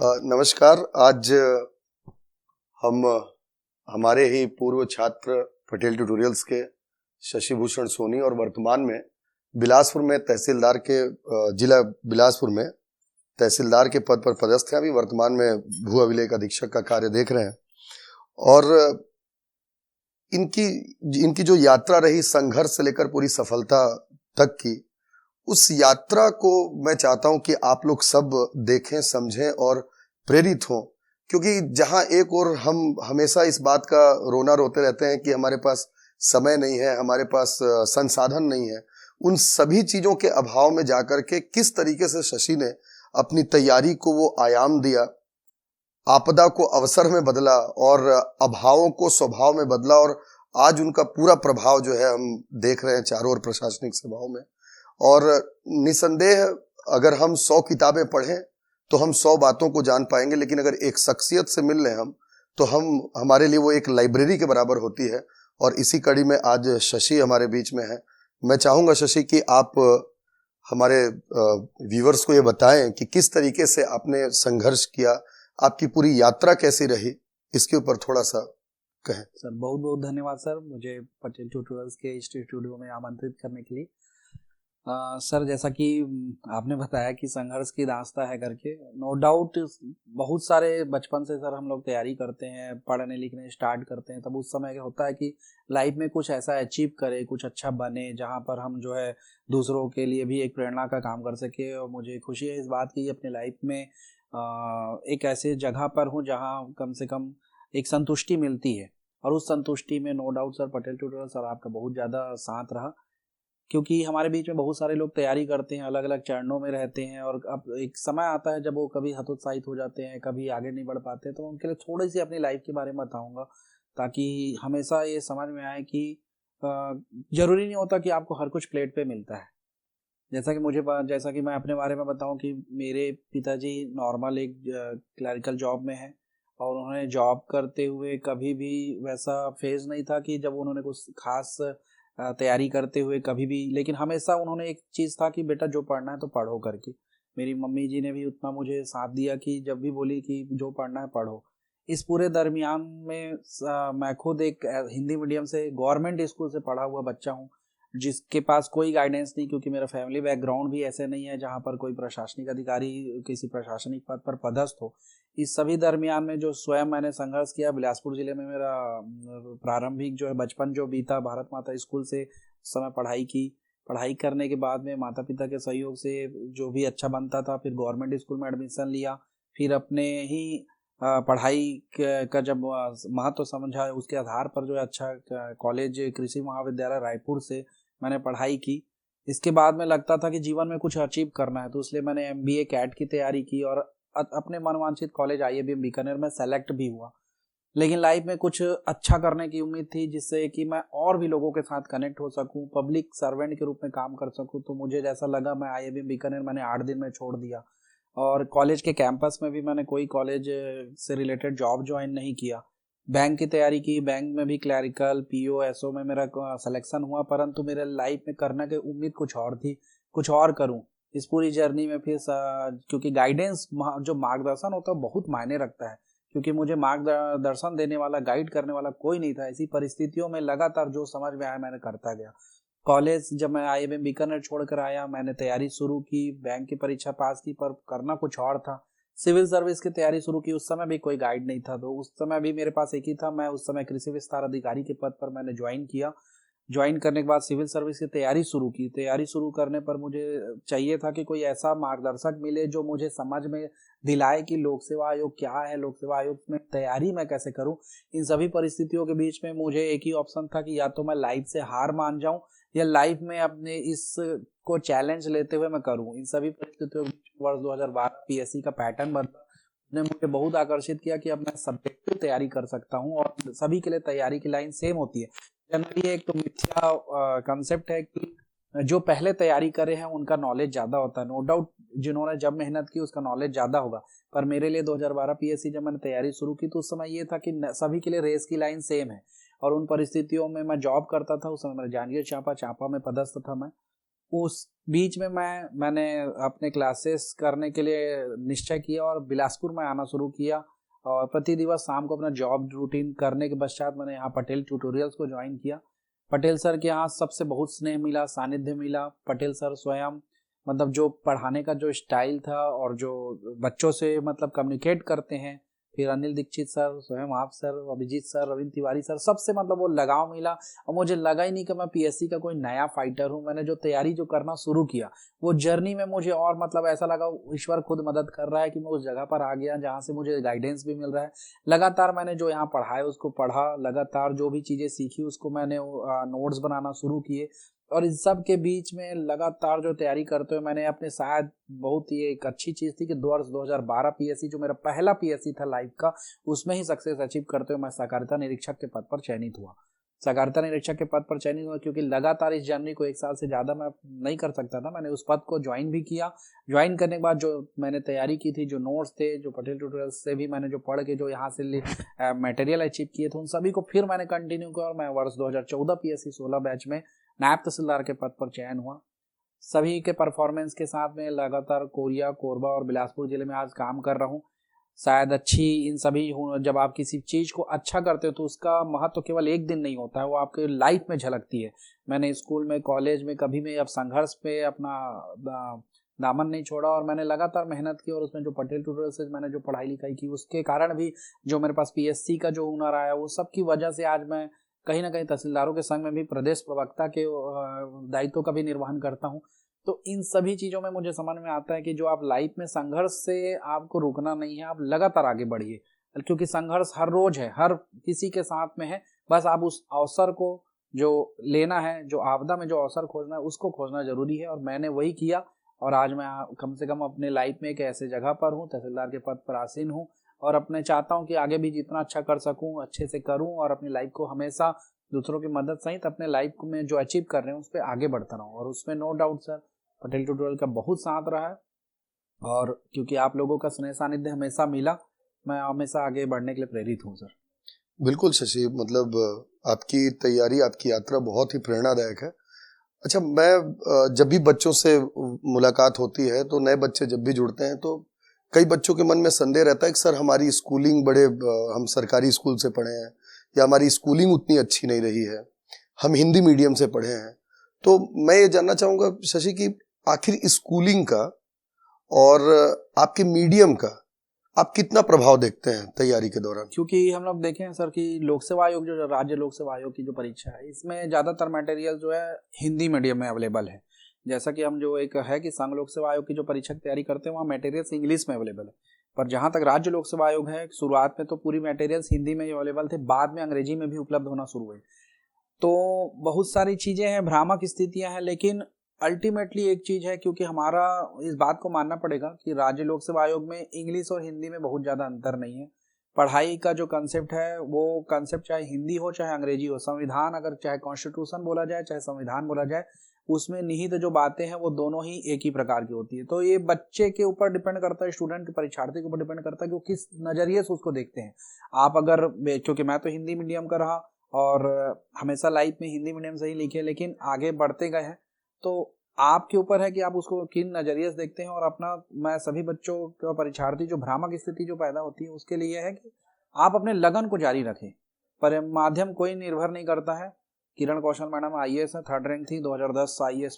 नमस्कार। आज हम हमारे ही पूर्व छात्र पटेल ट्यूटोरियल्स के शशि भूषण सोनी और वर्तमान में बिलासपुर में तहसीलदार के जिला बिलासपुर में तहसीलदार के पद पर पदस्थ हैं। अभी वर्तमान में भू अभिलेख अधीक्षक का कार्य देख रहे हैं और इनकी इनकी जो यात्रा रही संघर्ष से लेकर पूरी सफलता तक की, उस यात्रा को मैं चाहता हूं कि आप लोग सब देखें, समझें और प्रेरित हों। क्योंकि जहां एक और हम हमेशा इस बात का रोना रोते रहते हैं कि हमारे पास समय नहीं है, हमारे पास संसाधन नहीं है, उन सभी चीजों के अभाव में जाकर के किस तरीके से शशि ने अपनी तैयारी को वो आयाम दिया, आपदा को अवसर में बदला और अभावों को स्वभाव में बदला, और आज उनका पूरा प्रभाव जो है हम देख रहे हैं चारों ओर प्रशासनिक सेवाओं में। और निसंदेह अगर हम 100 किताबें पढ़ें तो हम 100 बातों को जान पाएंगे, लेकिन अगर एक शख्सियत से मिल लें हम, तो हमारे लिए वो एक लाइब्रेरी के बराबर होती है। और इसी कड़ी में आज शशि हमारे बीच में है। मैं चाहूंगा शशि कि आप हमारे व्यूअर्स को ये बताएं कि किस तरीके से आपने संघर्ष किया, आपकी पूरी यात्रा कैसी रही, इसके ऊपर थोड़ा सा कहें। सर बहुत बहुत धन्यवाद सर, मुझे पटेल ट्यूटोरियल्स के स्टूडियो में आमंत्रित करने के लिए। सर जैसा कि आपने बताया कि संघर्ष की रास्ता है करके, नो डाउट बहुत सारे बचपन से सर हम लोग तैयारी करते हैं, पढ़ने लिखने स्टार्ट करते हैं, तब उस समय होता है कि लाइफ में कुछ ऐसा अचीव करे, कुछ अच्छा बने जहां पर हम जो है दूसरों के लिए भी एक प्रेरणा का काम कर सके। और मुझे खुशी है इस बात की अपने लाइफ में एक ऐसे जगह पर हूँ जहाँ कम से कम एक संतुष्टि मिलती है। और उस संतुष्टि में no doubt sir Patel tutorial sir आपका बहुत ज़्यादा साथ रहा, क्योंकि हमारे बीच में बहुत सारे लोग तैयारी करते हैं, अलग अलग चरणों में रहते हैं, और अब एक समय आता है जब वो कभी हतोत्साहित हो जाते हैं, कभी आगे नहीं बढ़ पाते। तो उनके लिए थोड़ी सी अपनी लाइफ के बारे में बताऊंगा, ताकि हमेशा ये समझ में आए कि जरूरी नहीं होता कि आपको हर कुछ प्लेट पे मिलता है। जैसा कि मैं अपने बारे में बताऊं कि मेरे पिताजी नॉर्मल एक क्लरिकल जॉब में है, और उन्होंने जॉब करते हुए कभी भी वैसा फेज नहीं था कि जब उन्होंने कुछ खास तैयारी करते हुए कभी भी, लेकिन हमेशा उन्होंने एक चीज़ था कि बेटा जो पढ़ना है तो पढ़ो करके। मेरी मम्मी जी ने भी उतना मुझे साथ दिया कि जब भी बोली कि जो पढ़ना है पढ़ो। इस पूरे दरमियान में मैं खुद एक हिंदी मीडियम से गवर्नमेंट स्कूल से पढ़ा हुआ बच्चा हूँ, जिसके पास कोई गाइडेंस नहीं, क्योंकि मेरा फैमिली बैकग्राउंड भी ऐसे नहीं है जहाँ पर कोई प्रशासनिक अधिकारी किसी प्रशासनिक पद पर पदस्थ हो। इस सभी दरमियान में जो स्वयं मैंने संघर्ष किया, बिलासपुर जिले में मेरा प्रारंभिक जो है बचपन जो बीता, भारत माता स्कूल से समय पढ़ाई करने के बाद में माता पिता के सहयोग से जो भी अच्छा बनता था, फिर गवर्नमेंट स्कूल में एडमिशन लिया। फिर अपने ही पढ़ाई का जब महत्व समझा, उसके आधार पर जो है अच्छा कॉलेज कृषि महाविद्यालय रायपुर से मैंने पढ़ाई की। इसके बाद में लगता था कि जीवन में कुछ अचीव करना है, तो इसलिए मैंने MBA कैट की तैयारी की और अपने मनवांछित कॉलेज IIBM बीकानेर में सेलेक्ट भी हुआ। लेकिन लाइफ में कुछ अच्छा करने की उम्मीद थी, जिससे कि मैं और भी लोगों के साथ कनेक्ट हो सकूं, पब्लिक सर्वेंट के रूप में काम कर सकूं। तो मुझे जैसा लगा, मैं IIBM बीकानेर मैंने 8 दिन में छोड़ दिया, और कॉलेज के कैंपस में भी मैंने कोई कॉलेज से रिलेटेड जॉब ज्वाइन नहीं किया। बैंक की तैयारी की, बैंक में भी क्लैरिकल PO SO में मेरा सिलेक्शन हुआ, परंतु मेरे लाइफ में करने की उम्मीद कुछ और थी, कुछ और करूं। इस पूरी जर्नी में फिर क्योंकि गाइडेंस जो मार्गदर्शन होता है बहुत मायने रखता है, क्योंकि मुझे मार्गदर्शन देने वाला, गाइड करने वाला कोई नहीं था। ऐसी परिस्थितियों में लगातार जो समझ में आया मैंने करता गया। कॉलेज जब मैं IIBM बीकानेर छोड़कर आया, मैंने तैयारी शुरू की, बैंक की परीक्षा पास की, पर करना कुछ और था। सिविल सर्विस की तैयारी शुरू की, उस समय भी कोई गाइड नहीं था, तो उस समय भी मेरे पास एक ही था। मैं उस समय कृषि विस्तार अधिकारी के पद पर मैंने ज्वाइन किया। ज्वाइन करने के बाद सिविल सर्विस की तैयारी शुरू की। तैयारी शुरू करने पर मुझे चाहिए था कि कोई ऐसा मार्गदर्शक मिले जो मुझे समझ में दिलाए कि लोक सेवा आयोग क्या है, लोक सेवा आयोग में तैयारी मैं कैसे करूं। इन सभी परिस्थितियों के बीच में मुझे एक ही ऑप्शन था कि या तो मैं लाइफ से हार मान जाऊं, या लाइफ में अपने इस को चैलेंज लेते हुए मैं करूं। इन सभी परिस्थितियों के बीच वर्ष 2012 PSC का पैटर्न बदला, ने मुझे बहुत आकर्षित किया कि अब मैं सब्जेक्टिव तैयारी कर सकता हूं, और सभी के लिए तैयारी की लाइन सेम होती है। जनरली एक मिथ्या कंसेप्ट है कि जो पहले तैयारी करे हैं उनका नॉलेज ज्यादा होता है। नो डाउट जिन्होंने जब मेहनत की उसका नॉलेज ज्यादा होगा, पर मेरे लिए 2012 PSC जब मैंने तैयारी शुरू की तो उस समय ये था कि सभी के लिए रेस की लाइन सेम है। और उन परिस्थितियों में मैं जॉब करता था, उस समय मैं जांजगीर चांपा में पदस्थ था मैं। उस बीच में मैंने अपने क्लासेस करने के लिए निश्चय किया और बिलासपुर में आना शुरू किया और प्रति दिवस शाम को अपना जॉब रूटीन करने के पश्चात मैंने यहाँ पटेल ट्यूटोरियल्स को ज्वाइन किया। पटेल सर के यहाँ सबसे बहुत स्नेह मिला, सानिध्य मिला। पटेल सर स्वयं मतलब जो पढ़ाने का जो स्टाइल था और जो बच्चों से मतलब कम्युनिकेट करते हैं, फिर अनिल दीक्षित सर, स्वयं आप sir, Abhijeet sir, Ravindra Tiwari sir, सबसे मतलब वो लगाव मिला और मुझे लगा ही नहीं कि मैं पीएससी का कोई नया फाइटर हूँ। मैंने जो तैयारी जो करना शुरू किया वो जर्नी में मुझे और मतलब ऐसा लगा ईश्वर खुद मदद कर रहा है कि मैं उस जगह पर आ गया जहाँ से मुझे गाइडेंस भी मिल रहा है। लगातार मैंने जो यहाँ पढ़ा है उसको पढ़ा, लगातार जो भी चीज़ें सीखी उसको मैंने नोट्स बनाना शुरू किए और इस सब के बीच में लगातार जो तैयारी करते हुए मैंने अपने शायद बहुत ही एक अच्छी चीज़ थी कि 2012 पीएससी जो मेरा पहला पीएससी था लाइफ का, उसमें ही सक्सेस अचीव करते हुए मैं सहकारिता निरीक्षक के पद पर चयनित हुआ। सहकारिता निरीक्षक के पद पर चयनित हुआ क्योंकि लगातार इस जर्नी को 1 साल से ज़्यादा मैं नहीं कर सकता था। मैंने उस पद को ज्वाइन भी किया। ज्वाइन करने के बाद जो मैंने तैयारी की थी, जो नोट्स थे, जो पटेल ट्यूटोरियल्स से भी मैंने जो पढ़ के जो यहाँ से मटेरियल अचीव किए थे, उन सभी को फिर मैंने कंटिन्यू किया और मैं वर्ष 2014 पीएससी 16 बैच में नायब तहसीलदार के पद पर चयन हुआ। सभी के परफॉर्मेंस के साथ में लगातार कोरिया, कोरबा और बिलासपुर जिले में आज काम कर रहा हूँ। शायद अच्छी इन सभी, जब आप किसी चीज़ को अच्छा करते हो तो उसका महत्व केवल एक दिन नहीं होता है, वो आपके लाइफ में झलकती है। मैंने स्कूल में, कॉलेज में कभी मैं अब संघर्ष पे अपना दामन नहीं छोड़ा और मैंने लगातार मेहनत की और उसमें जो पटेल ट्यूटोरियल से मैंने जो पढ़ाई लिखाई की उसके कारण भी जो मेरे पास पीएससी का जो हुनर आया वो सब की वजह से आज मैं कहीं ना कहीं तहसीलदारों के संग में भी प्रदेश प्रवक्ता के दायित्व का भी निर्वहन करता हूं। तो इन सभी चीज़ों में मुझे समझ में आता है कि जो आप लाइफ में संघर्ष से आपको रुकना नहीं है, आप लगातार आगे बढ़िए, क्योंकि संघर्ष हर रोज है, हर किसी के साथ में है। बस आप उस अवसर को जो लेना है, जो आपदा में जो अवसर खोजना है उसको खोजना जरूरी है और मैंने वही किया और आज मैं कम से कम अपने लाइफ में एक ऐसे जगह पर हूँ, तहसीलदार के पद पर आसीन हूँ और अपने चाहता हूँ कि आगे भी जितना अच्छा कर सकूँ अच्छे से करूँ और अपनी लाइफ को हमेशा दूसरों की मदद सहित अपने लाइफ में जो अचीव कर रहे हैं उस पर आगे बढ़ता रहूँ। और उसमें no doubt sir Patel tutorial का बहुत साथ रहा है और क्योंकि आप लोगों का स्नेह सानिध्य हमेशा मिला, मैं हमेशा आगे बढ़ने के लिए प्रेरित हूँ सर। बिल्कुल शशि, मतलब आपकी तैयारी, आपकी यात्रा बहुत ही प्रेरणादायक है। अच्छा, मैं जब भी बच्चों से मुलाकात होती है तो नए बच्चे जब भी जुड़ते हैं तो कई बच्चों के मन में संदेह रहता है कि सर हमारी स्कूलिंग हम सरकारी स्कूल से पढ़े हैं या हमारी स्कूलिंग उतनी अच्छी नहीं रही है, हम हिंदी मीडियम से पढ़े हैं। तो मैं ये जानना चाहूँगा शशि कि आखिर स्कूलिंग का और आपके मीडियम का आप कितना प्रभाव देखते हैं तैयारी के दौरान? क्योंकि हम लोग देखें सर कि लोक सेवा आयोग जो राज्य लोक सेवा आयोग की जो परीक्षा है इसमें ज़्यादातर मटेरियल जो है हिंदी मीडियम में अवेलेबल है। जैसा कि हम जो एक है कि संघ लोक सेवा आयोग की जो परीक्षा की तैयारी करते हैं वहाँ मटेरियल्स इंग्लिश में अवेलेबल है, पर जहाँ तक राज्य लोक सेवा आयोग है शुरुआत में तो पूरी मटेरियल्स हिंदी में ही अवेलेबल थे, बाद में अंग्रेजी में भी उपलब्ध होना शुरू हुए। तो बहुत सारी चीज़ें हैं, भ्रामक स्थितियाँ हैं, लेकिन अल्टीमेटली एक चीज़ है, क्योंकि हमारा इस बात को मानना पड़ेगा कि राज्य लोक सेवा आयोग में इंग्लिश और हिंदी में बहुत ज़्यादा अंतर नहीं है। पढ़ाई का जो कंसेप्ट है वो कंसेप्ट चाहे हिंदी हो चाहे अंग्रेजी हो, संविधान अगर चाहे कॉन्स्टिट्यूशन बोला जाए चाहे संविधान बोला जाए, उसमें निहित जो बातें हैं वो दोनों ही एक ही प्रकार की होती है। तो ये बच्चे के ऊपर डिपेंड करता है, स्टूडेंट के, परीक्षार्थी के ऊपर डिपेंड करता है कि वो किस नज़रिए से उसको देखते हैं। आप अगर, क्योंकि मैं तो हिंदी मीडियम का रहा और हमेशा लाइफ में हिंदी मीडियम से ही लिखे, लेकिन आगे बढ़ते गए हैं, तो आपके ऊपर है कि आप उसको किन नज़रिए से देखते हैं। और अपना, मैं सभी बच्चों का परीक्षार्थी जो भ्रामक स्थिति जो पैदा होती है उसके लिए है कि आप अपने लगन को जारी रखें, पर माध्यम कोई निर्भर नहीं करता है। किरण कौशल मैडम IAS है, 3rd रैंक थी, 2010 IAS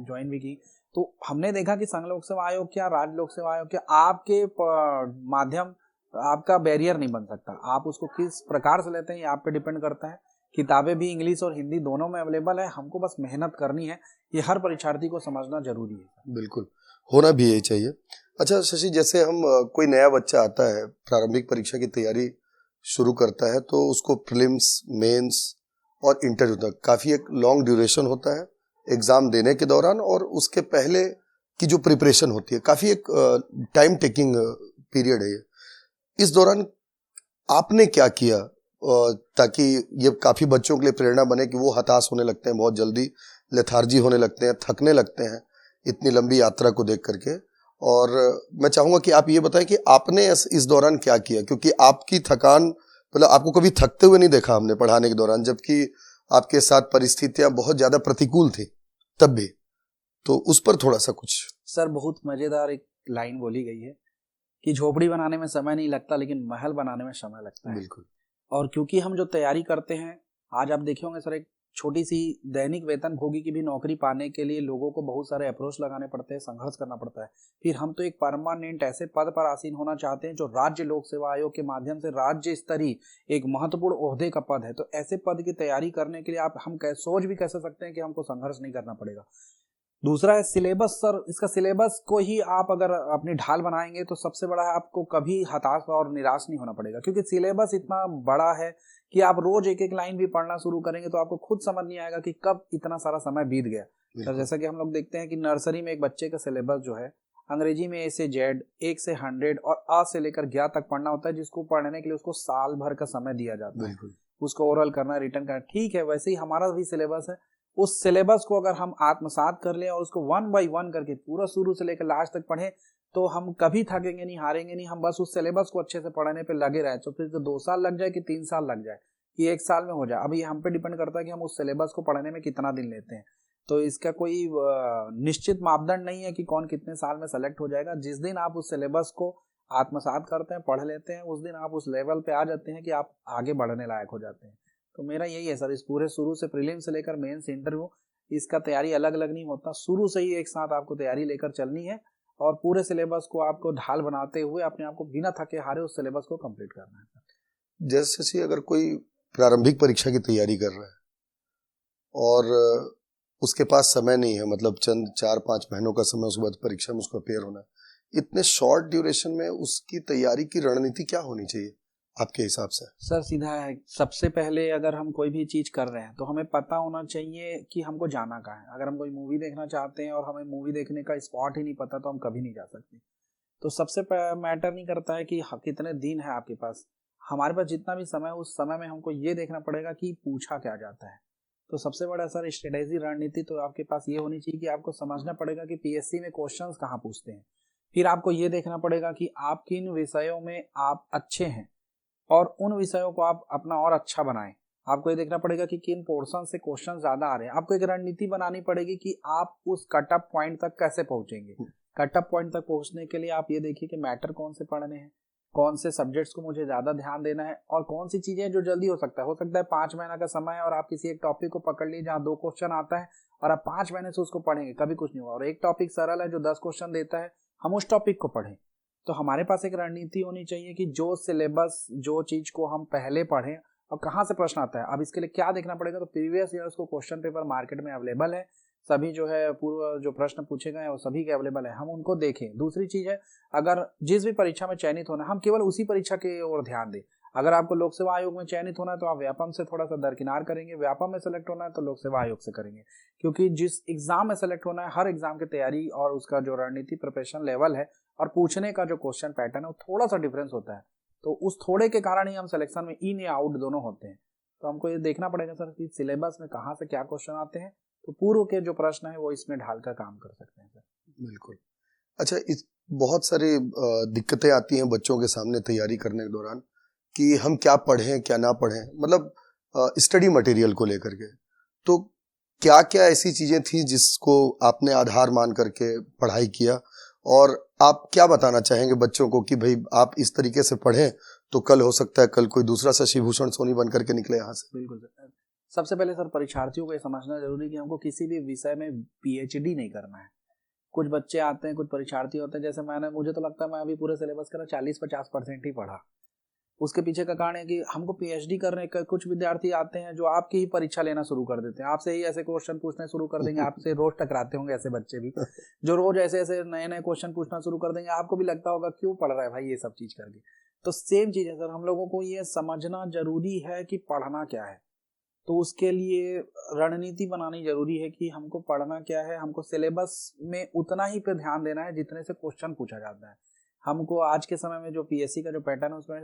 ज्वाइन भी की। तो हमने देखा कि संघ लोक सेवा आयोग क्या, राज्य लोक सेवा आयोग क्या, आपके माध्यम आपका बैरियर नहीं बन सकता। आप उसको किस प्रकार से लेते हैं ये आप पे डिपेंड करता है। किताबें भी इंग्लिश और हिंदी दोनों में अवेलेबल है, हमको बस मेहनत करनी है, ये हर परीक्षार्थी को समझना जरूरी है। बिल्कुल, होना भी यही चाहिए। अच्छा शशि, जैसे हम कोई नया बच्चा आता है, प्रारंभिक परीक्षा की तैयारी शुरू करता है, तो उसको प्रीलिम्स, मेंस और इंटरव्यू तक काफ़ी एक लॉन्ग ड्यूरेशन होता है एग्ज़ाम देने के दौरान, और उसके पहले की जो प्रिपरेशन होती है काफ़ी एक टाइम टेकिंग पीरियड है। इस दौरान आपने क्या किया ताकि ये काफ़ी बच्चों के लिए प्रेरणा बने कि वो हताश होने लगते हैं बहुत जल्दी, लेथार्जी होने लगते हैं, थकने लगते हैं इतनी लंबी यात्रा को देख करके। और मैं चाहूँगा कि आप ये बताएं कि आपने इस दौरान क्या किया, क्योंकि आपकी थकान, मतलब आपको कभी थकते हुए नहीं देखा हमने पढ़ाने के दौरान, जबकि आपके साथ परिस्थितियाँ बहुत ज़्यादा प्रतिकूल थी। तब भी, तो उस पर थोड़ा सा कुछ। सर बहुत मजेदार एक लाइन बोली गई है कि झोपड़ी बनाने में समय नहीं लगता लेकिन महल बनाने में समय लगता है। बिल्कुल। और क्योंकि हम जो तैयारी करते हैं, आज आप देखे होंगे सर, एक छोटी सी दैनिक वेतन भोगी की भी नौकरी पाने के लिए लोगों को बहुत सारे अप्रोच लगाने पड़ते हैं, संघर्ष करना पड़ता है। फिर हम तो एक परमानेंट ऐसे पद पर आसीन होना चाहते हैं जो राज्य लोक सेवा आयोग के माध्यम से राज्य स्तरीय एक महत्वपूर्ण ओहदे का पद है। तो ऐसे पद की तैयारी करने के लिए हम सोच भी कैसे सकते हैं कि हमको संघर्ष नहीं करना पड़ेगा। दूसरा है सिलेबस। सर इसका सिलेबस को ही आप अगर अपनी ढाल बनाएंगे तो सबसे बड़ा है, आपको कभी हताश और निराश नहीं होना पड़ेगा, क्योंकि सिलेबस इतना बड़ा है कि आप रोज एक एक लाइन भी पढ़ना शुरू करेंगे तो आपको खुद समझ नहीं आएगा कि कब इतना सारा समय बीत गया। सर जैसा कि हम लोग देखते हैं कि नर्सरी में एक बच्चे का सिलेबस जो है अंग्रेजी में A से Z, 1 से 100 और A से लेकर ज्ञ तक पढ़ना होता है, जिसको पढ़ने के लिए उसको साल भर का समय दिया जाता है। उसको ओरल करना, रिटर्न करना। ठीक है, वैसे ही हमारा भी सिलेबस है। उस सिलेबस को अगर हम आत्मसात कर लें और उसको 1 बाय 1 करके पूरा शुरू से लेकर लास्ट तक पढ़ें तो हम कभी थकेंगे नहीं, हारेंगे नहीं। हम बस उस सिलेबस को अच्छे से पढ़ने पे लगे रहे, तो फिर तो 2 साल लग जाए कि 3 साल लग जाए कि 1 साल में हो जाए, अब ये हम पे डिपेंड करता है कि हम उस सिलेबस को पढ़ने में कितना दिन लेते हैं। तो इसका कोई निश्चित मापदंड नहीं है कि कौन कितने साल में सेलेक्ट हो जाएगा। जिस दिन आप उस सिलेबस को आत्मसात करते हैं, पढ़ लेते हैं, उस दिन आप उस लेवल पे आ जाते हैं कि आप आगे बढ़ने लायक हो जाते हैं। तो मेरा यही है सर, इस पूरे शुरू से प्रीलिम से लेकर मेंस, इंटरव्यू, इसका तैयारी अलग अलग नहीं होता, शुरू से ही एक साथ आपको तैयारी लेकर चलनी है और पूरे सिलेबस को आपको ढाल बनाते हुए अपने आप को बिना थके हारे उस सिलेबस को कंप्लीट करना है। जैसे अगर कोई प्रारंभिक परीक्षा की तैयारी कर रहा है और उसके पास समय नहीं है, मतलब चंद 4-5 महीनों का समय, उसके बाद परीक्षा में उसको अपेयर होना है, इतने शॉर्ट ड्यूरेशन में उसकी तैयारी की रणनीति क्या होनी चाहिए आपके हिसाब से? सर सीधा है, सबसे पहले अगर हम कोई भी चीज कर रहे हैं तो हमें पता होना चाहिए कि हमको जाना कहाँ है। अगर हम कोई मूवी देखना चाहते हैं और हमें मूवी देखने का स्पॉट ही नहीं पता तो हम कभी नहीं जा सकते। तो सबसे मैटर नहीं करता है कि कितने दिन है आपके पास, हमारे पास जितना भी समय, उस समय में हमको ये देखना पड़ेगा कि पूछा क्या जाता है। तो सबसे बड़ा सर स्ट्रेटेजी, रणनीति तो आपके पास ये होनी चाहिए कि आपको समझना पड़ेगा कि पीएससी में क्वेश्चंस कहाँ पूछते हैं। फिर आपको ये देखना पड़ेगा कि आप किन विषयों में आप अच्छे हैं और उन विषयों को आप अपना और अच्छा बनाएं। आपको ये देखना पड़ेगा कि किन पोर्शन से क्वेश्चन ज्यादा आ रहे हैं। आपको एक रणनीति बनानी पड़ेगी कि आप उस कट ऑफ पॉइंट तक कैसे पहुंचेंगे। कट ऑफ पॉइंट तक पहुंचने के लिए आप ये देखिए कि मैटर कौन से पढ़ने हैं, कौन से सब्जेक्ट्स को मुझे ज्यादा ध्यान देना है और कौन सी चीजें जो जल्दी हो सकता है 5 महीना का समय है और आप किसी एक टॉपिक को पकड़ लीजिए जहाँ 2 क्वेश्चन आता है और आप 5 महीने से उसको पढ़ेंगे, कभी कुछ नहीं होगा। और एक टॉपिक सरल है जो 10 क्वेश्चन देता है, हम उस टॉपिक को पढ़ें। तो हमारे पास एक रणनीति होनी चाहिए कि जो सिलेबस, जो चीज को हम पहले पढ़ें और कहाँ से प्रश्न आता है। अब इसके लिए क्या देखना पड़ेगा, तो प्रीवियस ईयर्स को क्वेश्चन पेपर मार्केट में अवेलेबल है, सभी जो है पूर्व जो प्रश्न पूछे गए हैं वो सभी के अवेलेबल है, हम उनको देखें। दूसरी चीज है, अगर जिस भी परीक्षा में चयनित होना हम केवल उसी परीक्षा की ओर ध्यान दें। अगर आपको लोक सेवा आयोग में चयनित होना है तो आप व्यापम से थोड़ा सा दरकिनार करेंगे, व्यापम में सेलेक्ट होना है तो लोक सेवा आयोग से करेंगे, क्योंकि जिस एग्जाम में सेलेक्ट होना है हर एग्जाम की तैयारी और उसका जो रणनीति प्रिपरेशन लेवल है और पूछने का जो क्वेश्चन पैटर्न है वो थोड़ा सा डिफरेंस होता है। तो उस थोड़े के कारण ही हम सिलेक्शन में इन या आउट दोनों होते हैं। तो हमको ये देखना पड़ेगा सर कि सिलेबस में कहाँ से क्या क्वेश्चन आते हैं, तो पूर्व के जो प्रश्न है वो इसमें ढालकर काम कर सकते हैं सर। बिल्कुल। अच्छा, इस बहुत सारी दिक्कतें आती हैं बच्चों के सामने तैयारी करने के दौरान कि हम क्या पढ़ें क्या ना पढ़ें, मतलब स्टडी मटेरियल को लेकर के। तो क्या क्या ऐसी चीजें थी जिसको आपने आधार मान करके पढ़ाई किया और आप क्या बताना चाहेंगे बच्चों को कि भाई आप इस तरीके से पढ़ें तो कल हो सकता है कल कोई दूसरा शशि भूषण सोनी बन करके निकले यहाँ से? बिल्कुल सर, सबसे पहले सर परीक्षार्थियों को ये समझना जरूरी है कि हमको किसी भी विषय में पीएचडी नहीं करना है। कुछ बच्चे आते हैं, कुछ परीक्षार्थी होते हैं, जैसे मुझे तो लगता है मैं अभी पूरे सिलेबस का 40-50% ही पढ़ा। उसके पीछे का कारण है कि हमको पीएचडी करने का, कुछ विद्यार्थी आते हैं जो आपकी ही परीक्षा लेना शुरू कर देते हैं, आपसे ही ऐसे क्वेश्चन पूछने शुरू कर देंगे, आपसे रोज टकराते होंगे ऐसे बच्चे भी जो रोज ऐसे ऐसे नए नए क्वेश्चन पूछना शुरू कर देंगे। आपको भी लगता होगा क्यों पढ़ रहा है भाई ये सब चीज करके। तो सेम चीज है सर, हम लोगों को ये समझना जरूरी है कि पढ़ना क्या है। तो उसके लिए रणनीति बनानी जरूरी है कि हमको पढ़ना क्या है। हमको सिलेबस में उतना ही पे ध्यान देना है जितने से क्वेश्चन पूछा जाता है। हमको आज के समय में जो पीएससी का जो पैटर्न है उसमें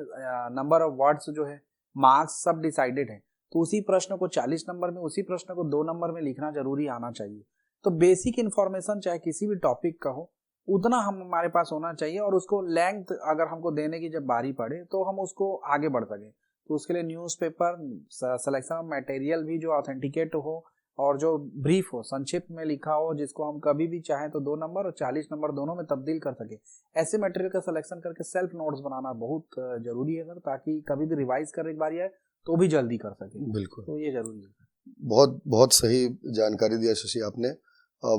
नंबर ऑफ वर्ड्स जो है, मार्क्स सब डिसाइडेड है। तो उसी प्रश्न को 40 नंबर में, उसी प्रश्न को 2 नंबर में लिखना जरूरी आना चाहिए। तो बेसिक इन्फॉर्मेशन चाहे किसी भी टॉपिक का हो उतना हमारे पास होना चाहिए और उसको लेंथ अगर हमको देने की जब बारी पड़े तो हम उसको आगे बढ़ सकें। तो उसके लिए न्यूज़पेपर, सिलेक्शन ऑफ मटेरियल भी जो ऑथेंटिकेट हो और जो ब्रीफ हो, संक्षिप्त में लिखा हो, जिसको हम कभी भी चाहें तो 2 नंबर और 40 नंबर दोनों में तब्दील कर सके, ऐसे मटेरियल का सिलेक्शन करके सेल्फ नोट्स बनाना बहुत जरूरी है सर, ताकि कभी भी रिवाइज करने की बारी आए तो भी जल्दी कर सके। बिल्कुल, तो ये जरूरी है। बहुत बहुत सही जानकारी दिया शशि आपने।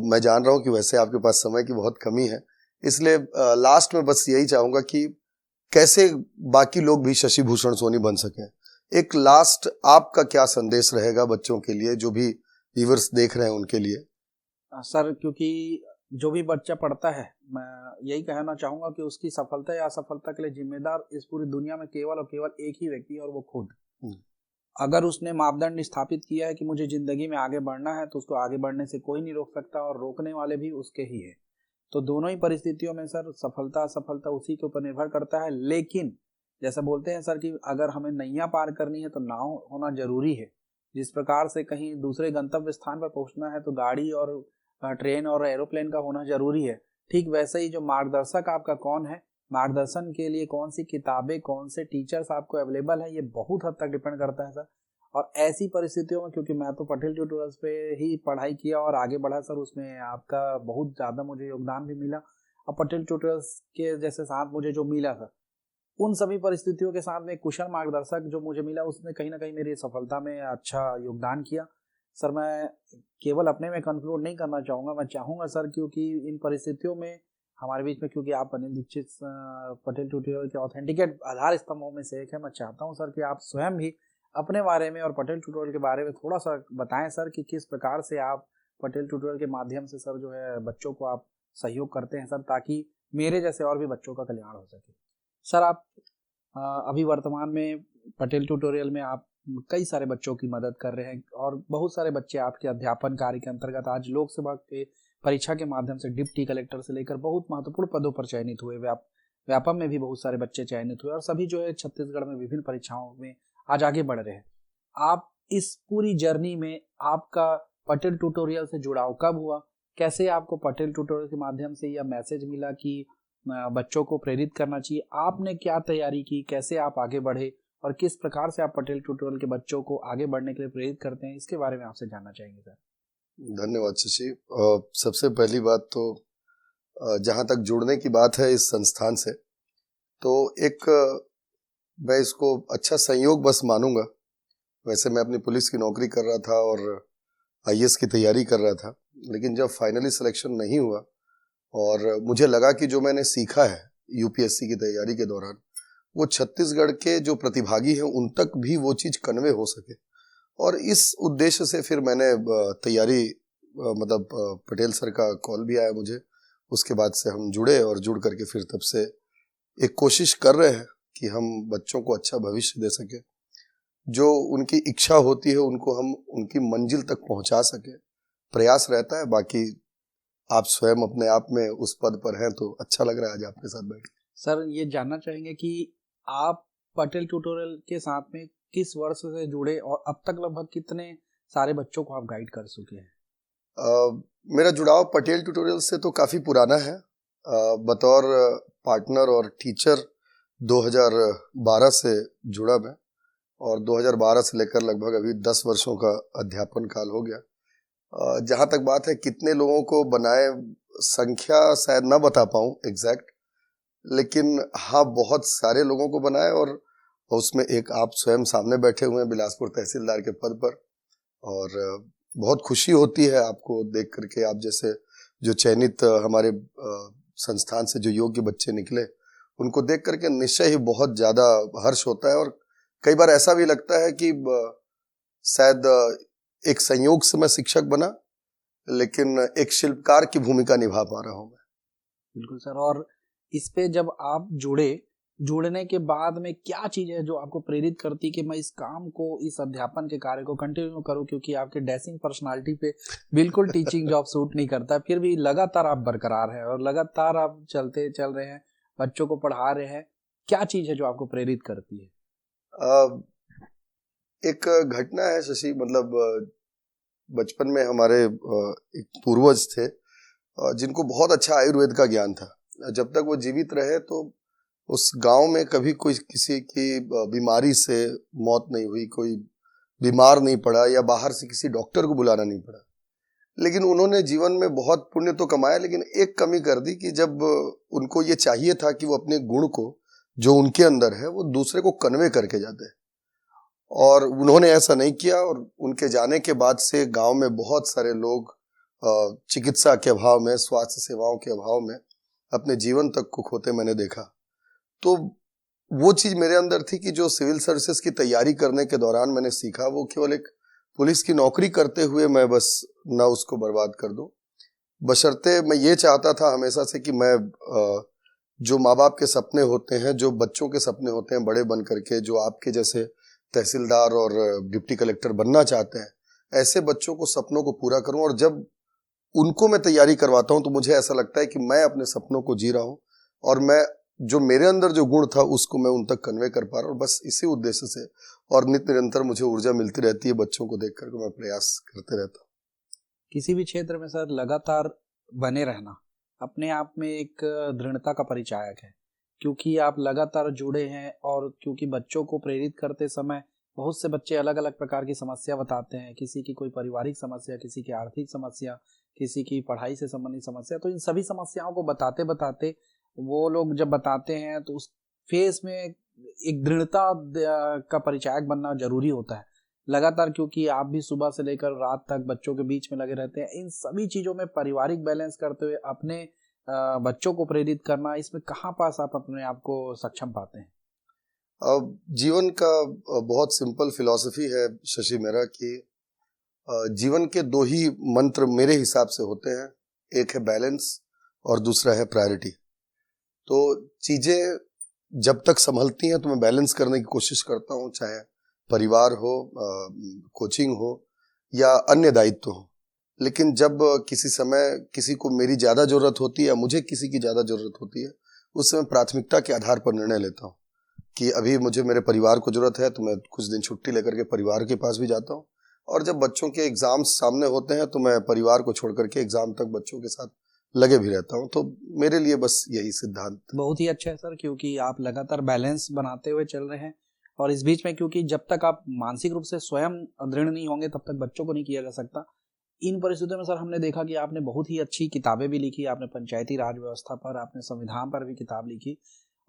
मैं जान रहा हूँ कि वैसे आपके पास समय की बहुत कमी है, इसलिए लास्ट में बस यही चाहूंगा कि कैसे बाकी लोग भी शशि भूषण सोनी बन सकें। एक लास्ट आपका क्या संदेश रहेगा बच्चों के लिए, जो भी व्यूअर्स देख रहे हैं उनके लिए? सर, क्योंकि जो भी बच्चा पढ़ता है, मैं यही कहना चाहूंगा कि उसकी सफलता या असफलता के लिए जिम्मेदार इस पूरी दुनिया में केवल और केवल एक ही व्यक्ति है, और वो खुद। अगर उसने मापदंड स्थापित किया है कि मुझे जिंदगी में आगे बढ़ना है, तो उसको आगे बढ़ने से कोई नहीं रोक सकता, और रोकने वाले भी उसके ही है। तो दोनों ही परिस्थितियों में सर सफलता असफलता उसी के ऊपर निर्भर करता है। लेकिन जैसा बोलते हैं सर कि अगर हमें नैया पार करनी है तो नाव होना जरूरी है। जिस प्रकार से कहीं दूसरे गंतव्य स्थान पर पहुंचना है तो गाड़ी और ट्रेन और एरोप्लेन का होना जरूरी है, ठीक वैसे ही जो मार्गदर्शक आपका कौन है, मार्गदर्शन के लिए कौन सी किताबें, कौन से टीचर्स आपको अवेलेबल है, ये बहुत हद तक डिपेंड करता है सर। और ऐसी परिस्थितियों में, क्योंकि मैं तो पटेल ट्यूटोरियल्स पे ही पढ़ाई किया और आगे बढ़ा सर, उसमें आपका बहुत ज़्यादा मुझे योगदान भी मिला। और पटेल ट्यूटोरियल्स के जैसे साथ मुझे जो मिला सर, उन सभी परिस्थितियों के साथ में कुशल मार्गदर्शक जो मुझे मिला, उसने कहीं ना कहीं मेरी सफलता में अच्छा योगदान किया सर। मैं केवल अपने में कंक्लूड नहीं करना चाहूँगा, मैं चाहूँगा सर, क्योंकि इन परिस्थितियों में हमारे बीच में, क्योंकि आप अनिल दीक्षित पटेल ट्यूटोरियल के ऑथेंटिकेट आधार स्तंभों में से एक है, मैं चाहता हूँ सर कि आप स्वयं भी अपने बारे में और पटेल ट्यूटोरियल के बारे में थोड़ा सा बताएं सर, कि किस प्रकार से आप पटेल ट्यूटोरियल के माध्यम से सर जो है बच्चों को आप सहयोग करते हैं सर, ताकि मेरे जैसे और भी बच्चों का कल्याण हो सके। सर, आप अभी वर्तमान में पटेल ट्यूटोरियल में आप कई सारे बच्चों की मदद कर रहे हैं, और बहुत सारे बच्चे आपके अध्यापन कार्य के अंतर्गत आज लोकसभा के परीक्षा के माध्यम से डिप्टी कलेक्टर से लेकर बहुत महत्वपूर्ण पदों पर चयनित हुए। व्यापम में भी बहुत सारे बच्चे चयनित हुए, और सभी जो है छत्तीसगढ़ में विभिन्न परीक्षाओं में आज आगे बढ़ रहे हैं। आप इस पूरी जर्नी में आपका पटेल ट्यूटोरियल से जुड़ाव कब हुआ? कैसे आपको पटेल ट्यूटोरियल के माध्यम से यह मैसेज मिला कि बच्चों को प्रेरित करना चाहिए? आपने क्या तैयारी की, कैसे आप आगे बढ़े, और किस प्रकार से आप पटेल ट्यूटोरियल के बच्चों को आगे बढ़ने के लिए प्रेरित करते हैं, इसके बारे में आपसे जानना चाहेंगे सर। धन्यवाद शशि। सबसे पहली बात तो जहाँ तक जुड़ने की बात है इस संस्थान से, तो एक मैं इसको अच्छा संयोग बस मानूंगा। वैसे मैं अपनी पुलिस की नौकरी कर रहा था और आईएएस की तैयारी कर रहा था, लेकिन जब फाइनली सिलेक्शन नहीं हुआ और मुझे लगा कि जो मैंने सीखा है यूपीएससी की तैयारी के दौरान, वो छत्तीसगढ़ के जो प्रतिभागी हैं उन तक भी वो चीज़ कन्वे हो सके, और इस उद्देश्य से फिर मैंने तैयारी मतलब पटेल सर का कॉल भी आया मुझे, उसके बाद से हम जुड़े, और जुड़ करके फिर तब से एक कोशिश कर रहे हैं कि हम बच्चों को अच्छा भविष्य दे सके। जो उनकी इच्छा होती है उनको हम उनकी मंजिल तक पहुंचा सके, प्रयास रहता है। बाकी आप स्वयं अपने आप में उस पद पर हैं, तो अच्छा लग रहा है आज आपके साथ बैठ के। सर, ये जानना चाहेंगे कि आप पटेल ट्यूटोरियल के साथ में किस वर्ष से जुड़े, और अब तक लगभग कितने सारे बच्चों को आप गाइड कर चुके हैं? मेरा जुड़ाव पटेल ट्यूटोरियल से तो काफ़ी पुराना है। बतौर पार्टनर और टीचर 2012 से जुड़ा मैं, और 2012 से लेकर लगभग अभी 10 वर्षों का अध्यापन काल हो गया। जहाँ तक बात है कितने लोगों को बनाए, संख्या शायद ना बता पाऊँ एग्जैक्ट, लेकिन हाँ बहुत सारे लोगों को बनाए, और उसमें एक आप स्वयं सामने बैठे हुए हैं बिलासपुर तहसीलदार के पद पर, और बहुत खुशी होती है आपको देख करके। आप जैसे जो चयनित हमारे संस्थान से जो योग्य बच्चे निकले, उनको देख करके निश्चय ही बहुत ज़्यादा हर्ष होता है, और कई बार ऐसा भी लगता है कि शायद एक संयोग से मैं शिक्षक बना, लेकिन एक शिल्पकार की भूमिका निभा पा रहा हूँ मैं। बिल्कुल सर। और इस पे जब आप जुड़ने के बाद में क्या चीज है जो आपको प्रेरित करती कि मैं इस काम को, इस अध्यापन के कार्य को कंटिन्यू करूं? क्योंकि आपके डैशिंग पर्सनालिटी पे बिल्कुल टीचिंग जॉब सूट नहीं करता, फिर भी लगातार आप बरकरार हैं और लगातार आप चल रहे हैं, बच्चों को पढ़ा रहे हैं। क्या चीज है जो आपको प्रेरित करती है? एक घटना है शशि, मतलब बचपन में हमारे एक पूर्वज थे जिनको बहुत अच्छा आयुर्वेद का ज्ञान था। जब तक वो जीवित रहे तो उस गांव में कभी कोई किसी की बीमारी से मौत नहीं हुई, कोई बीमार नहीं पड़ा या बाहर से किसी डॉक्टर को बुलाना नहीं पड़ा। लेकिन उन्होंने जीवन में बहुत पुण्य तो कमाया, लेकिन एक कमी कर दी कि जब उनको ये चाहिए था कि वो अपने गुण को जो उनके अंदर है वो दूसरे को कन्वे करके जाते हैं, और उन्होंने ऐसा नहीं किया। और उनके जाने के बाद से गांव में बहुत सारे लोग चिकित्सा के अभाव में, स्वास्थ्य सेवाओं के अभाव में अपने जीवन तक को खोते मैंने देखा। तो वो चीज मेरे अंदर थी कि जो सिविल सर्विसेज की तैयारी करने के दौरान मैंने सीखा, वो केवल एक पुलिस की नौकरी करते हुए मैं बस ना उसको बर्बाद कर दूं, बशर्ते मैं ये चाहता था हमेशा से कि मैं जो माँ बाप के सपने होते हैं, जो बच्चों के सपने होते हैं बड़े बन करके, जो आपके जैसे तहसीलदार और डिप्टी कलेक्टर बनना चाहते हैं, ऐसे बच्चों को सपनों को पूरा करूं। और जब उनको मैं तैयारी करवाता हूं तो मुझे ऐसा लगता है कि मैं अपने सपनों को जी रहा हूं, और मैं जो मेरे अंदर जो गुण था उसको मैं उन तक कन्वे कर पा रहा हूं। बस इसी उद्देश्य से और नित्य निरंतर मुझे ऊर्जा मिलती रहती है बच्चों को देख करके, मैं प्रयास करते रहता हूँ। किसी भी क्षेत्र में सर लगातार बने रहना अपने आप में एक दृढ़ता का परिचायक है, क्योंकि आप लगातार जुड़े हैं। और क्योंकि बच्चों को प्रेरित करते समय बहुत से बच्चे अलग अलग प्रकार की समस्या बताते हैं, किसी की कोई पारिवारिक समस्या, किसी की आर्थिक समस्या, किसी की पढ़ाई से संबंधित समस्या। तो इन सभी समस्याओं को बताते बताते वो लोग जब बताते हैं तो उस फेस में एक दृढ़ता का परिचायक बनना जरूरी होता है लगातार, क्योंकि आप भी सुबह से लेकर रात तक बच्चों के बीच में लगे रहते हैं। इन सभी चीज़ों में पारिवारिक बैलेंस करते हुए अपने बच्चों को प्रेरित करना, इसमें कहाँ पास आप अपने आप को सक्षम पाते हैं? जीवन का बहुत सिंपल फिलॉसफी है शशि मेरा, कि जीवन के दो ही मंत्र मेरे हिसाब से होते हैं, एक है बैलेंस और दूसरा है प्रायोरिटी। तो चीजें जब तक संभलती हैं तो मैं बैलेंस करने की कोशिश करता हूँ, चाहे परिवार हो, कोचिंग हो या अन्य दायित्व हो। लेकिन जब किसी समय किसी को मेरी ज़्यादा ज़रूरत होती है या मुझे किसी की ज़्यादा ज़रूरत होती है, उस समय प्राथमिकता के आधार पर निर्णय लेता हूँ कि अभी मुझे मेरे परिवार को ज़रूरत है तो मैं कुछ दिन छुट्टी लेकर के परिवार के पास भी जाता हूँ। और जब बच्चों के एग्ज़ाम्स सामने होते हैं तो मैं परिवार को छोड़ करके एग्ज़ाम तक बच्चों के साथ लगे भी रहता हूँ। तो मेरे लिए बस यही सिद्धांत। बहुत ही अच्छा है सर, क्योंकि आप लगातार बैलेंस बनाते हुए चल रहे हैं। और इस बीच में क्योंकि जब तक आप मानसिक रूप से स्वयं दृढ़ नहीं होंगे तब तक बच्चों को नहीं किया जा सकता। इन परिस्थितियों में सर हमने देखा कि आपने बहुत ही अच्छी किताबें भी लिखी, आपने पंचायती राज व्यवस्था पर, आपने संविधान पर भी किताब लिखी,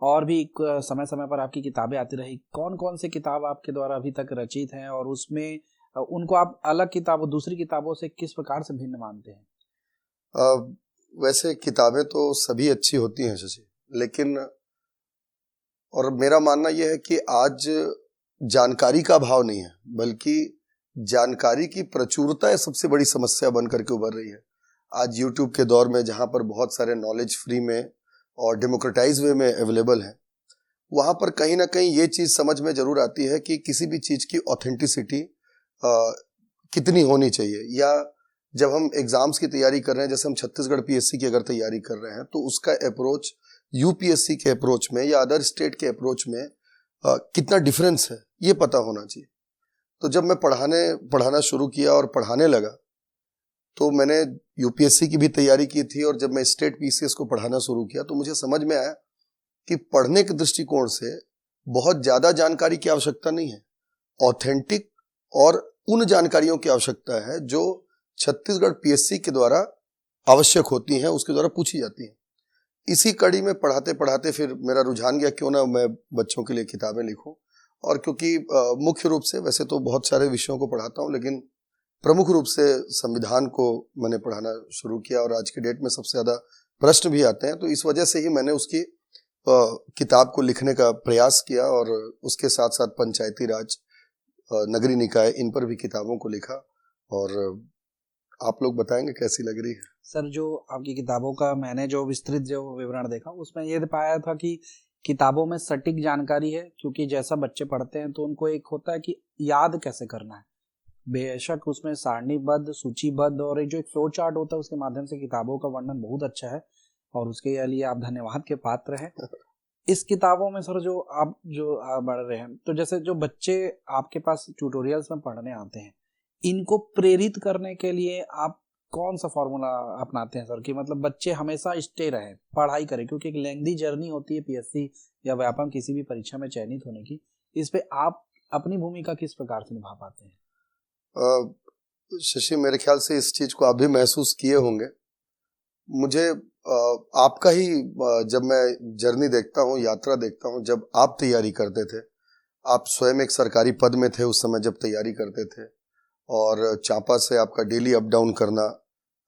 और भी समय समय पर आपकी किताबें आती रही। कौन कौन से किताब आपके द्वारा अभी तक रचित हैं, और उसमें उनको आप अलग किताबों, दूसरी किताबों से किस प्रकार से भिन्न मानते हैं? वैसे किताबें तो सभी अच्छी होती हैं शशि, लेकिन और मेरा मानना यह है कि आज जानकारी का अभाव नहीं है, बल्कि जानकारी की प्रचुरता सबसे बड़ी समस्या बन करके उभर रही है। आज यूट्यूब के दौर में जहाँ पर बहुत सारे नॉलेज फ्री में और डेमोक्रेटाइज वे में अवेलेबल है, वहाँ पर कहीं ना कहीं ये चीज़ समझ में जरूर आती है कि किसी भी चीज़ की ऑथेंटिसिटी कितनी होनी चाहिए। या जब हम एग्जाम्स की तैयारी कर रहे हैं, जैसे हम छत्तीसगढ़ पीएससी की अगर तैयारी कर रहे हैं, तो उसका अप्रोच यूपीएससी के अप्रोच में या अदर स्टेट के अप्रोच में कितना डिफरेंस है ये पता होना चाहिए। तो जब मैं पढ़ाना शुरू किया और पढ़ाने लगा, तो मैंने यूपीएससी की भी तैयारी की थी, और जब मैं स्टेट पीसीएस को पढ़ाना शुरू किया तो मुझे समझ में आया कि पढ़ने के दृष्टिकोण से बहुत ज़्यादा जानकारी की आवश्यकता नहीं है, ऑथेंटिक और उन जानकारियों की आवश्यकता है जो छत्तीसगढ़ पीएससी के द्वारा आवश्यक होती हैं, उसके द्वारा पूछी जाती हैं। इसी कड़ी में पढ़ाते पढ़ाते फिर मेरा रुझान गया क्यों ना मैं बच्चों के लिए किताबें लिखूं। और क्योंकि मुख्य रूप से वैसे तो बहुत सारे विषयों को पढ़ाता हूं, लेकिन प्रमुख रूप से संविधान को मैंने पढ़ाना शुरू किया, और आज के डेट में सबसे ज़्यादा प्रश्न भी आते हैं, तो इस वजह से ही मैंने उसकी किताब को लिखने का प्रयास किया। और उसके साथ साथ पंचायती राज, नगरीय निकाय, इन पर भी किताबों को लिखा। और आप लोग बताएंगे कैसी लग रही है? सर, जो आपकी किताबों का मैंने जो विस्तृत जो विवरण देखा, उसमें ये पाया था कि किताबों में सटीक जानकारी है, क्योंकि जैसा बच्चे पढ़ते हैं तो उनको एक होता है कि याद कैसे करना है। बेशक उसमें सारणीबद्ध, सूचीबद्ध और एक जो एक फ्लो चार्ट होता है उसके माध्यम से किताबों का वर्णन बहुत अच्छा है, और उसके लिए आप धन्यवाद के पात्र हैं। इस किताबों में सर जो आप बढ़ रहे हैं, तो जैसे जो बच्चे आपके पास ट्यूटोरियल्स में पढ़ने आते हैं, इनको प्रेरित करने के लिए आप कौन सा फॉर्मूला अपनाते हैं सर, कि मतलब बच्चे हमेशा स्टे रहे, पढ़ाई करें, क्योंकि एक लेंथी जर्नी होती है पीएससी या व्यापम किसी भी परीक्षा में चयनित होने की। इस पे आप अपनी भूमिका किस प्रकार से निभा पाते हैं? शशि, मेरे ख्याल से इस चीज को आप भी महसूस किए होंगे। मुझे आपका ही जब मैं जर्नी देखता हूँ, यात्रा देखता हूँ, जब आप तैयारी करते थे, आप स्वयं एक सरकारी पद में थे उस समय जब तैयारी करते थे, और चांपा से आपका डेली अप डाउन करना,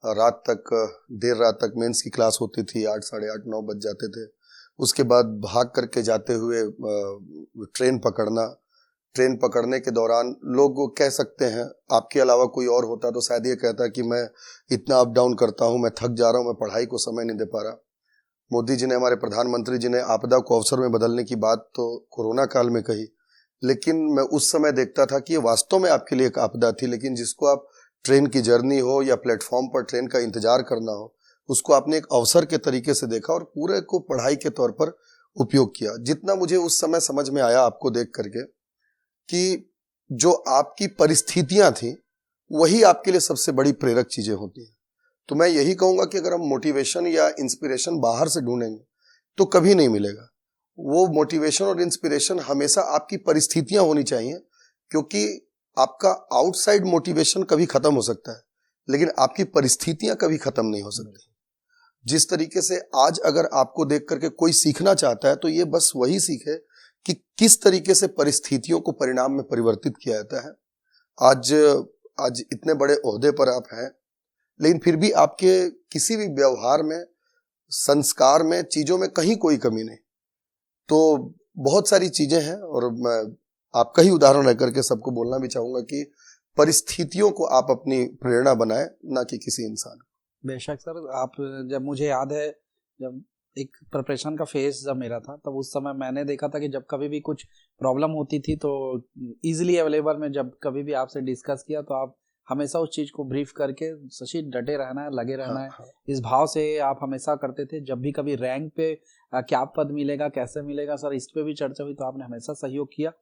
रात तक, देर रात तक मेंस की क्लास होती थी, 8, साढ़े 8, 9 बज जाते थे। उसके बाद भाग करके जाते हुए ट्रेन पकड़ना, ट्रेन पकड़ने के दौरान लोग कह सकते हैं, आपके अलावा कोई और होता तो शायद ये कहता कि मैं इतना अप डाउन करता हूं, मैं थक जा रहा हूं, मैं पढ़ाई को समय नहीं दे पा रहा। मोदी जी ने, हमारे प्रधानमंत्री जी ने आपदा को अवसर में बदलने की बात तो कोरोना काल में कही, लेकिन मैं उस समय देखता था कि ये वास्तव में आपके लिए एक आपदा थी, लेकिन जिसको आप ट्रेन की जर्नी हो या प्लेटफॉर्म पर ट्रेन का इंतजार करना हो, उसको आपने एक अवसर के तरीके से देखा और पूरे को पढ़ाई के तौर पर उपयोग किया। जितना मुझे उस समय समझ में आया आपको देख करके, कि जो आपकी परिस्थितियां थी वही आपके लिए सबसे बड़ी प्रेरक चीजें होती हैं। तो मैं यही कहूंगा कि अगर हम मोटिवेशन या इंस्पिरेशन बाहर से ढूंढेंगे तो कभी नहीं मिलेगा। वो मोटिवेशन और इंस्पिरेशन हमेशा आपकी परिस्थितियां होनी चाहिए, क्योंकि आपका आउटसाइड मोटिवेशन कभी खत्म हो सकता है, लेकिन आपकी परिस्थितियां कभी खत्म नहीं हो सकती। जिस तरीके से आज अगर आपको देख करके कोई सीखना चाहता है तो ये बस वही सीखे कि किस तरीके से परिस्थितियों को परिणाम में परिवर्तित किया जाता है। आज इतने बड़े ओहदे पर आप हैं, लेकिन फिर भी आपके किसी भी व्यवहार में, संस्कार में, चीजों में कहीं कोई कमी नहीं। तो बहुत सारी चीजें हैं, और मैं आपका ही उदाहरण रह करके सबको बोलना भी चाहूंगा कि परिस्थितियों को आप अपनी प्रेरणा बनाए, ना कि किसी इंसान को। बेशक सर, आप, जब मुझे याद है, जब एक प्रिपरेशन का फेज जब मेरा था, तब उस समय मैंने देखा था कि जब कभी भी कुछ प्रॉब्लम होती थी तो इजीली अवेलेबल में जब कभी भी आपसे डिस्कस किया तो आप हमेशा उस चीज़ को ब्रीफ करके, शशि डटे रहना है, लगे रहना है, इस भाव से आप हमेशा करते थे। जब भी कभी रैंक पे क्या पद मिलेगा, कैसे मिलेगा सर, इस पे भी चर्चा हुई तो आपने हमेशा सहयोग किया।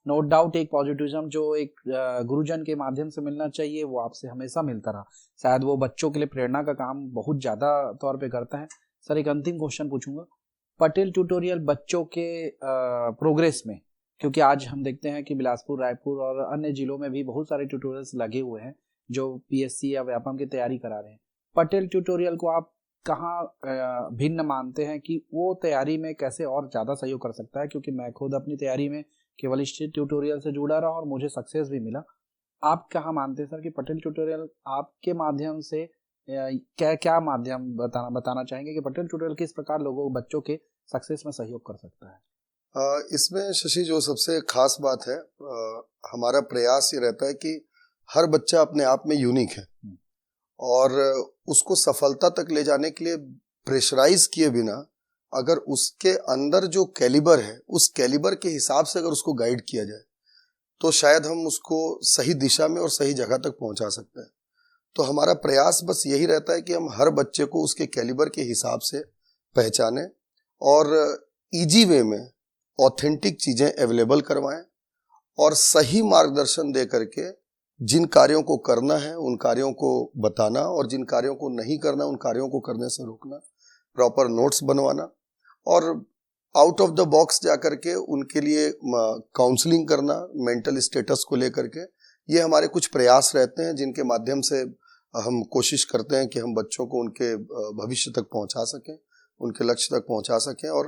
नो डाउट एक पॉजिटिविज्म जो एक गुरुजन के माध्यम से मिलना चाहिए वो आपसे हमेशा मिलता रहा। शायद वो बच्चों के लिए प्रेरणा का काम बहुत ज़्यादा तौर पे करता है। सर एक अंतिम क्वेश्चन पूछूंगा, पटेल ट्यूटोरियल बच्चों के प्रोग्रेस में, क्योंकि आज हम देखते हैं कि बिलासपुर, रायपुर और अन्य जिलों में भी बहुत सारे ट्यूटोरियल्स लगे हुए हैं जो पीएससी या व्यापम की तैयारी करा रहे हैं। पटेल ट्यूटोरियल को आप कहाँ भिन्न मानते हैं कि वो तैयारी में कैसे और ज़्यादा सहयोग कर सकता है? क्योंकि मैं खुद अपनी तैयारी में केवल इस ट्यूटोरियल से जुड़ा रहा और मुझे सक्सेस भी मिला। आप कहाँ मानते हैं सर कि पटेल ट्यूटोरियल आपके माध्यम से क्या क्या माध्यम बताना चाहेंगे कि पटेल ट्यूटोरियल किस प्रकार लोगों, बच्चों के सक्सेस में सहयोग कर सकता है? इसमें शशि जो सबसे खास बात है, हमारा प्रयास ये रहता है कि हर बच्चा अपने आप में यूनिक है, और उसको सफलता तक ले जाने के लिए प्रेशराइज किए बिना अगर उसके अंदर जो कैलिबर है उस कैलिबर के हिसाब से अगर उसको गाइड किया जाए तो शायद हम उसको सही दिशा में और सही जगह तक पहुंचा सकते हैं। तो हमारा प्रयास बस यही रहता है कि हम हर बच्चे को उसके कैलिबर के हिसाब से पहचानें और इजी वे में ऑथेंटिक चीजें अवेलेबल करवाएं, और सही मार्गदर्शन दे करके जिन कार्यों को करना है उन कार्यों को बताना, और जिन कार्यों को नहीं करना उन कार्यों को करने से रोकना, प्रॉपर नोट्स बनवाना, और आउट ऑफ द बॉक्स जाकर के उनके लिए काउंसलिंग करना मेंटल स्टेटस को लेकर के। ये हमारे कुछ प्रयास रहते हैं जिनके माध्यम से हम कोशिश करते हैं कि हम बच्चों को उनके भविष्य तक पहुंचा सकें, उनके लक्ष्य तक पहुंचा सकें। और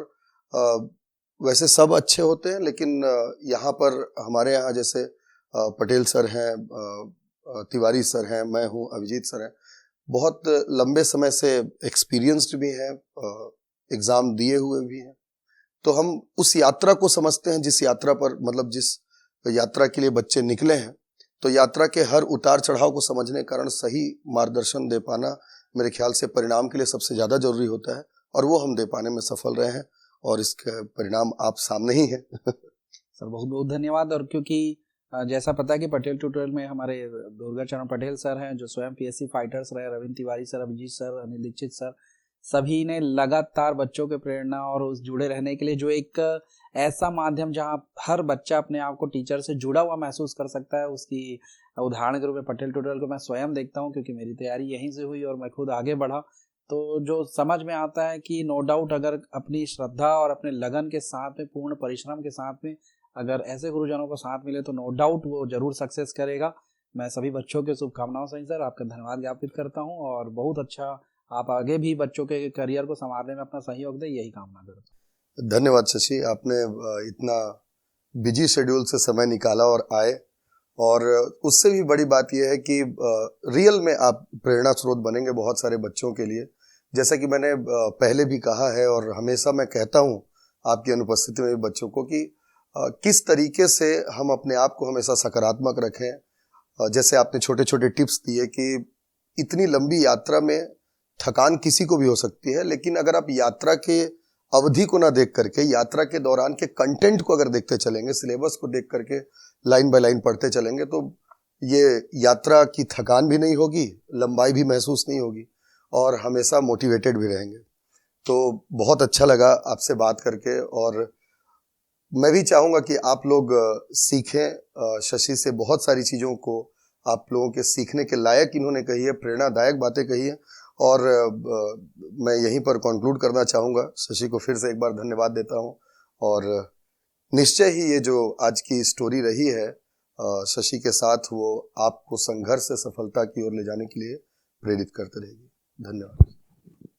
वैसे सब अच्छे होते हैं, लेकिन यहाँ पर हमारे यहाँ जैसे पटेल सर हैं, तिवारी सर हैं, मैं हूँ, अभिजीत सर हैं, बहुत लंबे समय से एक्सपीरियंस्ड भी हैं, एग्जाम दिए हुए भी हैं। तो हम उस यात्रा को समझते हैं जिस यात्रा पर, मतलब जिस यात्रा के लिए बच्चे निकले हैं, तो यात्रा के हर उतार चढ़ाव को समझने के कारण सही मार्गदर्शन दे पाना मेरे ख्याल से परिणाम के लिए सबसे ज़्यादा जरूरी होता है, और वो हम दे पाने में सफल रहे हैं, और इसका परिणाम आप सामने ही है। सर बहुत बहुत धन्यवाद। और क्योंकि जैसा पता है कि पटेल ट्यूटोरियल में हमारे दुर्गा चरण पटेल सर हैं जो स्वयं पीएससी फाइटर्स रहे, Ravindra Tiwari sir, Abhijeet sir, Anil Dikshit sir, सभी ने लगातार बच्चों के प्रेरणा और उस जुड़े रहने के लिए जो एक ऐसा माध्यम जहां हर बच्चा अपने आप को टीचर से जुड़ा हुआ महसूस कर सकता है, उसकी उदाहरण के रूप में पटेल ट्यूटोरियल को मैं स्वयं देखता हूं, क्योंकि मेरी तैयारी यहीं से हुई और मैं खुद आगे बढ़ा। तो जो समझ में आता है कि नो डाउट अगर अपनी श्रद्धा और अपने लगन के साथ में, पूर्ण परिश्रम के साथ में अगर ऐसे गुरुजनों को साथ मिले तो नो डाउट वो जरूर सक्सेस करेगा। मैं सभी बच्चों के शुभकामनाओं से सर आपका धन्यवाद ज्ञापित करता हूँ, और बहुत अच्छा आप आगे भी बच्चों के करियर को संवारने में अपना सहयोग दें, यही कामना करता हूँ। धन्यवाद शशि, आपने इतना बिजी शेड्यूल से समय निकाला और आए, और उससे भी बड़ी बात यह है कि रियल में आप प्रेरणा स्रोत बनेंगे बहुत सारे बच्चों के लिए। जैसा कि मैंने पहले भी कहा है और हमेशा मैं कहता हूँ आपकी अनुपस्थिति में भी बच्चों को कि किस तरीके से हम अपने आप को हमेशा सकारात्मक रखें। जैसे आपने छोटे छोटे टिप्स दिए कि इतनी लंबी यात्रा में थकान किसी को भी हो सकती है, लेकिन अगर आप यात्रा के अवधि को ना देख करके यात्रा के दौरान के कंटेंट को अगर देखते चलेंगे, सिलेबस को देख करके लाइन बाय लाइन पढ़ते चलेंगे, तो ये यात्रा की थकान भी नहीं होगी, लंबाई भी महसूस नहीं होगी, और हमेशा मोटिवेटेड भी रहेंगे। तो बहुत अच्छा लगा आपसे बात करके, और मैं भी चाहूँगा कि आप लोग सीखें शशि से बहुत सारी चीज़ों को। आप लोगों के सीखने के लायक इन्होंने कही है, प्रेरणादायक बातें कही है, और मैं यहीं पर कंक्लूड करना चाहूँगा। शशि को फिर से एक बार धन्यवाद देता हूँ, और निश्चय ही ये जो आज की स्टोरी रही है शशि के साथ, वो आपको संघर्ष से सफलता की ओर ले जाने के लिए प्रेरित करते रहेगी। धन्यवाद।